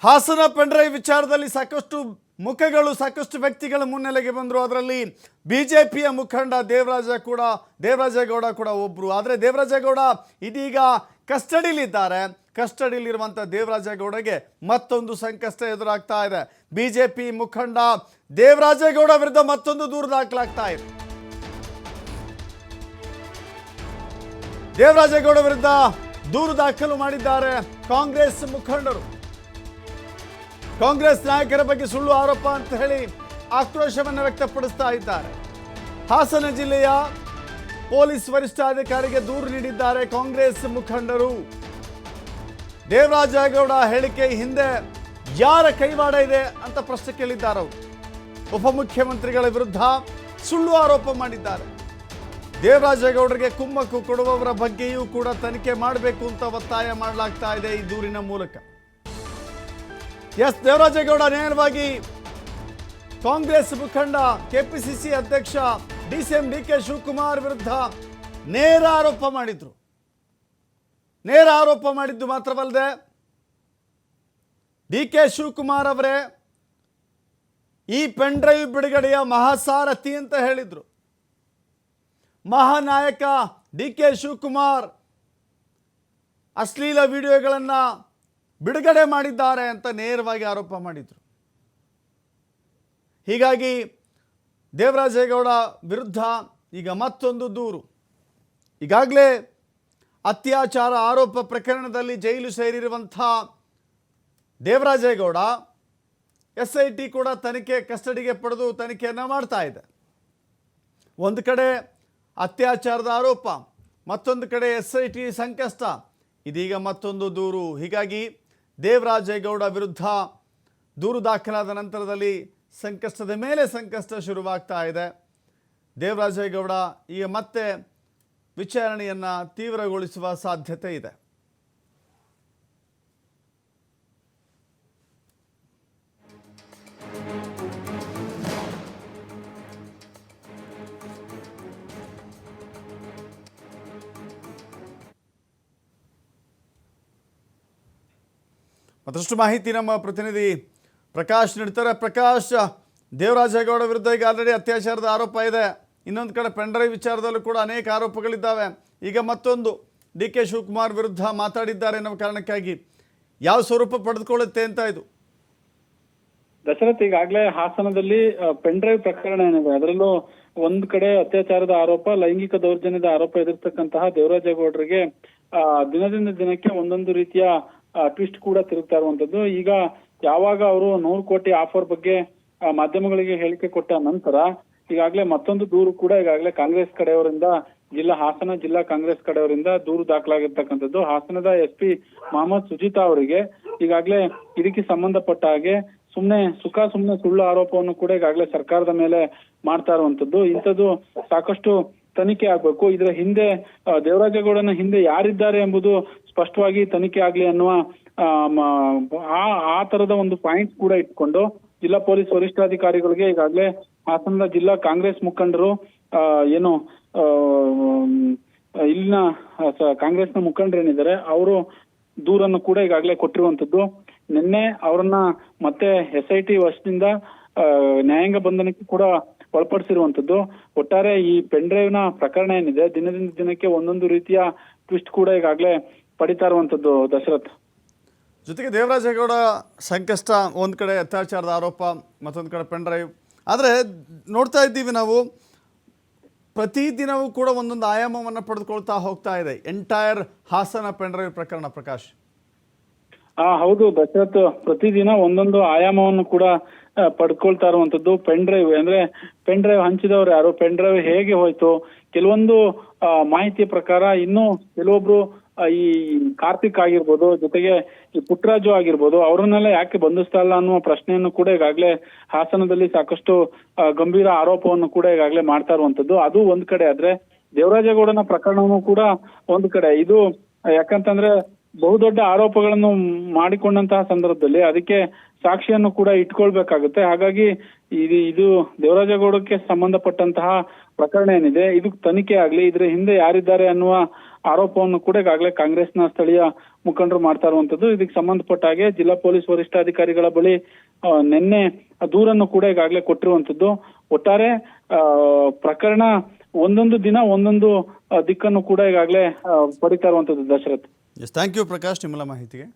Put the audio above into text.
Hassan pen drive ವಿಚಾರದಲ್ಲಿ ಸಾಕಷ್ಟು ಮುಖಗಳು ಸಾಕಷ್ಟು ವ್ಯಕ್ತಿಗಳ ಮುನ್ನೆಲೆಗೆ ಬಂದರು. ಅದರಲ್ಲಿ ಬಿಜೆಪಿಯ ಮುಖಂಡ ದೇವರಾಜೇಗೌಡ ಕೂಡ ಒಬ್ಬರು. ಆದರೆ ದೇವರಾಜೇಗೌಡ ಇದೀಗ ಕಸ್ಟಡಿಲಿದ್ದಾರೆ. ಕಸ್ಟಡಿಲಿರುವಂಥ ದೇವರಾಜೇಗೌಡಗೆ ಮತ್ತೊಂದು ಸಂಕಷ್ಟ ಎದುರಾಗ್ತಾ ಇದೆ. ಬಿಜೆಪಿ ಮುಖಂಡ ದೇವರಾಜೇಗೌಡ ವಿರುದ್ಧ ಮತ್ತೊಂದು ದೂರು ದಾಖಲಾಗ್ತಾ ಇದೆ. ದೇವರಾಜೇಗೌಡ ವಿರುದ್ಧ ದೂರು ದಾಖಲು ಮಾಡಿದ್ದಾರೆ ಕಾಂಗ್ರೆಸ್ ಮುಖಂಡರು. ಕಾಂಗ್ರೆಸ್ ನಾಯಕರ ಬಗ್ಗೆ ಸುಳ್ಳು ಆರೋಪ ಅಂತ ಹೇಳಿ ಆಕ್ರೋಶವನ್ನು ವ್ಯಕ್ತಪಡಿಸ್ತಾ ಇದ್ದಾರೆ. ಹಾಸನ ಜಿಲ್ಲೆಯ ಪೊಲೀಸ್ ವರಿಷ್ಠಾಧಿಕಾರಿಗೆ ದೂರು ನೀಡಿದ್ದಾರೆ ಕಾಂಗ್ರೆಸ್ ಮುಖಂಡರು. ದೇವರಾಜೇಗೌಡ ಹೇಳಿಕೆ ಹಿಂದೆ ಯಾರ ಕೈವಾಡ ಇದೆ ಅಂತ ಪ್ರಶ್ನೆ ಕೇಳಿದ್ದಾರೆ ಅವರು. ಉಪಮುಖ್ಯಮಂತ್ರಿಗಳ ವಿರುದ್ಧ ಸುಳ್ಳು ಆರೋಪ ಮಾಡಿದ್ದಾರೆ. ದೇವರಾಜೇಗೌಡರಿಗೆ ಕುಮ್ಮಕ್ಕು ಕೊಡುವವರ ಬಗ್ಗೆಯೂ ಕೂಡ ತನಿಖೆ ಮಾಡಬೇಕು ಅಂತ ಒತ್ತಾಯ ಮಾಡಲಾಗ್ತಾ ಇದೆ ಈ ದೂರಿನ ಮೂಲಕ. ಎಸ್, ದೇವರಾಜೇಗೌಡ ನೇರವಾಗಿ ಕಾಂಗ್ರೆಸ್ ಮುಖಂಡ ಕೆಪಿಸಿಸಿ ಅಧ್ಯಕ್ಷ ಡಿಸಿಎಂ ಡಿಕೆ ಶಿವಕುಮಾರ್ ವಿರುದ್ಧ ನೇರ ಆರೋಪ ಮಾಡಿದ್ದು ಮಾತ್ರವಲ್ಲದೆ ಡಿಕೆ ಶಿವಕುಮಾರ್ ಅವರೇ ಈ ಪೆನ್ ಡ್ರೈವ್ ಬಿಡುಗಡೆಯ ಮಹಾಸಾರಥಿ ಅಂತ ಹೇಳಿದ್ರು. ಮಹಾನಾಯಕ ಡಿಕೆ ಶಿವಕುಮಾರ್ ಅಶ್ಲೀಲ ವಿಡಿಯೋಗಳನ್ನು ಬಿಡುಗಡೆ ಮಾಡಿದ್ದಾರೆ ಅಂತ ನೇರವಾಗಿ ಆರೋಪ ಮಾಡಿದರು. ಹೀಗಾಗಿ ದೇವರಾಜೇಗೌಡ ವಿರುದ್ಧ ಈಗ ಮತ್ತೊಂದು ದೂರು. ಈಗಾಗಲೇ ಅತ್ಯಾಚಾರ ಆರೋಪ ಪ್ರಕರಣದಲ್ಲಿ ಜೈಲು ಸೇರಿರುವಂಥ ದೇವರಾಜೇಗೌಡ SIT ಕೂಡ ಕಸ್ಟಡಿಗೆ ಪಡೆದು ತನಿಖೆಯನ್ನು ಮಾಡ್ತಾ ಇದೆ. ಒಂದು ಕಡೆ ಅತ್ಯಾಚಾರದ ಆರೋಪ, ಮತ್ತೊಂದು ಕಡೆ SIT ಸಂಕಷ್ಟ, ಇದೀಗ ಮತ್ತೊಂದು ದೂರು. ಹೀಗಾಗಿ ದೇವರಾಜೇಗೌಡ ವಿರುದ್ಧ ದೂರು ದಾಖಲಾದ ನಂತರದಲ್ಲಿ ಸಂಕಷ್ಟದ ಮೇಲೆ ಸಂಕಷ್ಟ ಶುರುವಾಗ್ತಾ ಇದೆ. ದೇವರಾಜೇಗೌಡ ಈಗ ಮತ್ತೆ ವಿಚಾರಣೆಯನ್ನು ತೀವ್ರಗೊಳಿಸುವ ಸಾಧ್ಯತೆ ಇದೆ. ಮತ್ತಷ್ಟು ಮಾಹಿತಿ ನಮ್ಮ ಪ್ರತಿನಿಧಿ ಪ್ರಕಾಶ್ ನೀಡ್ತಾರೆ. ಪ್ರಕಾಶ್, ದೇವರಾಜೇಗೌಡ ವಿರುದ್ಧ ಈಗ ಆಲ್ರೆಡಿ ಅತ್ಯಾಚಾರದ ಆರೋಪ ಇದೆ. ಇನ್ನೊಂದು ಕಡೆ ಪೆಂಡ್ರೈವ್ ವಿಚಾರದಲ್ಲೂ ಕೂಡ ಅನೇಕ ಆರೋಪಗಳಿದ್ದಾವೆ. ಈಗ ಮತ್ತೊಂದು DK ಶಿವಕುಮಾರ್ ವಿರುದ್ಧ ಮಾತಾಡಿದ್ದಾರೆ ಎನ್ನುವ ಕಾರಣಕ್ಕಾಗಿ ಯಾವ ಸ್ವರೂಪ ಪಡೆದುಕೊಳ್ಳುತ್ತೆ ಅಂತ ಇದು? ದಶರಥ್, ಈಗಾಗಲೇ ಹಾಸನದಲ್ಲಿ ಪೆಂಡ್ರೈವ್ ಪ್ರಕರಣ ಏನಿದೆ ಅದರಲ್ಲೂ ಒಂದ್ ಕಡೆ ಅತ್ಯಾಚಾರದ ಆರೋಪ, ಲೈಂಗಿಕ ದೌರ್ಜನ್ಯದ ಆರೋಪ ಎದುರಿಸ್ತಕ್ಕಂತಹ ದೇವರಾಜೇಗೌಡರಿಗೆ ದಿನದಿಂದ ದಿನಕ್ಕೆ ಒಂದೊಂದು ರೀತಿಯ ಟ್ವಿಸ್ಟ್ ಕೂಡ ತಿರುಗ್ತಾ ಇರುವಂತದ್ದು. ಈಗ ಯಾವಾಗ ಅವರು 100 ಕೋಟಿ ಆಫರ್ ಬಗ್ಗೆ ಮಾಧ್ಯಮಗಳಿಗೆ ಹೇಳಿಕೆ ಕೊಟ್ಟ ನಂತರ ಈಗಾಗಲೇ ಮತ್ತೊಂದು ದೂರು ಕೂಡ ಈಗಾಗಲೇ ಕಾಂಗ್ರೆಸ್ ಕಡೆಯವರಿಂದ ಹಾಸನ ಜಿಲ್ಲಾ ಕಾಂಗ್ರೆಸ್ ಕಡೆಯವರಿಂದ ದೂರು ದಾಖಲಾಗಿರ್ತಕ್ಕಂಥದ್ದು. ಹಾಸನದ SP ಮೊಹಮ್ಮದ್ ಸುಜಿತಾ ಅವರಿಗೆ ಈಗಾಗಲೇ ಇದಕ್ಕೆ ಸಂಬಂಧಪಟ್ಟ ಹಾಗೆ ಸುಮ್ನೆ ಸುಳ್ಳು ಆರೋಪವನ್ನು ಕೂಡ ಈಗಾಗಲೇ ಸರ್ಕಾರದ ಮೇಲೆ ಮಾಡ್ತಾ ಇರುವಂತದ್ದು. ಇಂಥದ್ದು ಸಾಕಷ್ಟು ತನಿಖೆ ಆಗ್ಬೇಕು. ಇದರ ಹಿಂದೆ ದೇವರಾಜೇಗೌಡನ ಹಿಂದೆ ಯಾರಿದ್ದಾರೆ ಎಂಬುದು ಸ್ಪಷ್ಟವಾಗಿ ತನಿಖೆ ಆಗ್ಲಿ ಅನ್ನುವ ಆ ತರದ ಒಂದು ಪಾಯಿಂಟ್ ಕೂಡ ಇಟ್ಕೊಂಡು ಜಿಲ್ಲಾ ಪೊಲೀಸ್ ವರಿಷ್ಠಾಧಿಕಾರಿಗಳಿಗೆ ಈಗಾಗಲೇ ಹಾಸನದ ಜಿಲ್ಲಾ ಕಾಂಗ್ರೆಸ್ ಮುಖಂಡರು ಇಲ್ಲಿನ ಕಾಂಗ್ರೆಸ್ನ ಮುಖಂಡರೇನಿದ್ದಾರೆ ಅವರು ದೂರನ್ನು ಕೂಡ ಈಗಾಗಲೇ ಕೊಟ್ಟಿರುವಂತದ್ದು. ನಿನ್ನೆ ಅವರನ್ನ ಮತ್ತೆ SIT ವಶದಿಂದ ನ್ಯಾಯಾಂಗ ಬಂಧನಕ್ಕೆ ಕೂಡ ಒಳಪಡಿಸಿರುವಂತದ್ದು. ಒಟ್ಟಾರೆ ಈ ಪೆನ್ ಡ್ರೈವ್ ನ ಪ್ರಕರಣ ಏನಿದೆ ದಿನದಿಂದ ದಿನಕ್ಕೆ ಒಂದೊಂದು ರೀತಿಯ ಟ್ವಿಸ್ಟ್ ಕೂಡ ಈಗಾಗಲೇ ಪಡಿತಾ ಇರುವಂತದ್ದು ದಶರಥ್. ಜೊತೆಗೆ ದೇವರಾಜೇಗೌಡ ಸಂಕಷ್ಟ, ಒಂದು ಕಡೆ ಅತ್ಯಾಚಾರದ ಆರೋಪ, ಮತ್ತೊಂದು ಕಡೆ ಪೆನ್ ಡ್ರೈವ್. ಆದರೆ ನೋಡ್ತಾ ಇದ್ದೀವಿ ನಾವು, ಪ್ರತಿದಿನವೂ ಕೂಡ ಒಂದೊಂದು ಆಯಾಮವನ್ನು ಪಡೆದುಕೊಳ್ತಾ ಹೋಗ್ತಾ ಇದೆ ಎಂಟೈರ್ ಹಾಸನ ಪೆನ್ ಡ್ರೈವ್ ಪ್ರಕರಣ. ಪ್ರಕಾಶ್, ಹೌದು ದಶರಥ್, ಪ್ರತಿದಿನ ಒಂದೊಂದು ಆಯಾಮವನ್ನು ಕೂಡ ಪಡ್ಕೊಳ್ತಾ ಇರುವಂತದ್ದು. ಪೆನ್ ಡ್ರೈವ್ ಹಂಚಿದವರು ಯಾರು, ಪೆನ್ ಡ್ರೈವ್ ಹೇಗೆ ಹೋಯ್ತು, ಕೆಲವೊಂದು ಮಾಹಿತಿಯ ಪ್ರಕಾರ ಇನ್ನು ಕೆಲವೊಬ್ರು ಈ ಕಾರ್ತಿಕ್ ಆಗಿರ್ಬೋದು, ಜೊತೆಗೆ ಈ ಪುಟ್ಟರಾಜು ಆಗಿರ್ಬೋದು, ಅವರನ್ನೆಲ್ಲ ಯಾಕೆ ಬಂಧಿಸ್ತಾ ಇಲ್ಲ ಅನ್ನುವ ಪ್ರಶ್ನೆಯನ್ನು ಕೂಡ ಈಗಾಗಲೇ ಹಾಸನದಲ್ಲಿ ಸಾಕಷ್ಟು ಗಂಭೀರ ಆರೋಪವನ್ನು ಕೂಡ ಈಗಾಗಲೇ ಮಾಡ್ತಾ ಇರುವಂತದ್ದು. ಅದು ಒಂದ್ ಕಡೆ ಆದ್ರೆ ದೇವರಾಜೇಗೌಡನ ಪ್ರಕರಣವೂ ಕೂಡ ಒಂದ್ ಕಡೆ. ಇದು ಯಾಕಂತಂದ್ರೆ ಬಹುದೊಡ್ಡ ಆರೋಪಗಳನ್ನು ಮಾಡಿಕೊಂಡಂತಹ ಸಂದರ್ಭದಲ್ಲಿ ಅದಕ್ಕೆ ಸಾಕ್ಷಿಯನ್ನು ಕೂಡ ಇಟ್ಕೊಳ್ಬೇಕಾಗುತ್ತೆ. ಹಾಗಾಗಿ ಇದು ದೇವರಾಜೇಗೌಡಕ್ಕೆ ಸಂಬಂಧಪಟ್ಟಂತಹ ಪ್ರಕರಣ ಏನಿದೆ ಇದು ತನಿಖೆ ಆಗ್ಲಿ, ಇದ್ರ ಹಿಂದೆ ಯಾರಿದ್ದಾರೆ ಅನ್ನುವ ಆರೋಪವನ್ನು ಕೂಡ ಈಗಾಗಲೇ ಕಾಂಗ್ರೆಸ್ನ ಸ್ಥಳೀಯ ಮುಖಂಡರು ಮಾಡ್ತಾ ಇರುವಂತದ್ದು. ಇದಕ್ಕೆ ಸಂಬಂಧಪಟ್ಟ ಹಾಗೆ ಜಿಲ್ಲಾ ಪೊಲೀಸ್ ವರಿಷ್ಠಾಧಿಕಾರಿಗಳ ಬಳಿ ನಿನ್ನೆ ದೂರನ್ನು ಕೂಡ ಈಗಾಗಲೇ ಕೊಟ್ಟಿರುವಂತದ್ದು. ಒಟ್ಟಾರೆ ಪ್ರಕರಣ ಒಂದೊಂದು ದಿನ ಒಂದೊಂದು ದಿಕ್ಕನ್ನು ಕೂಡ ಈಗಾಗಲೇ ಪಡಿತಾ ಇರುವಂತದ್ದು. ದಶರಥ್, ಥ್ಯಾಂಕ್ ಯು ಪ್ರಕಾಶ್ ನಿಮ್ಮೆಲ್ಲ ಮಾಹಿತಿಗೆ.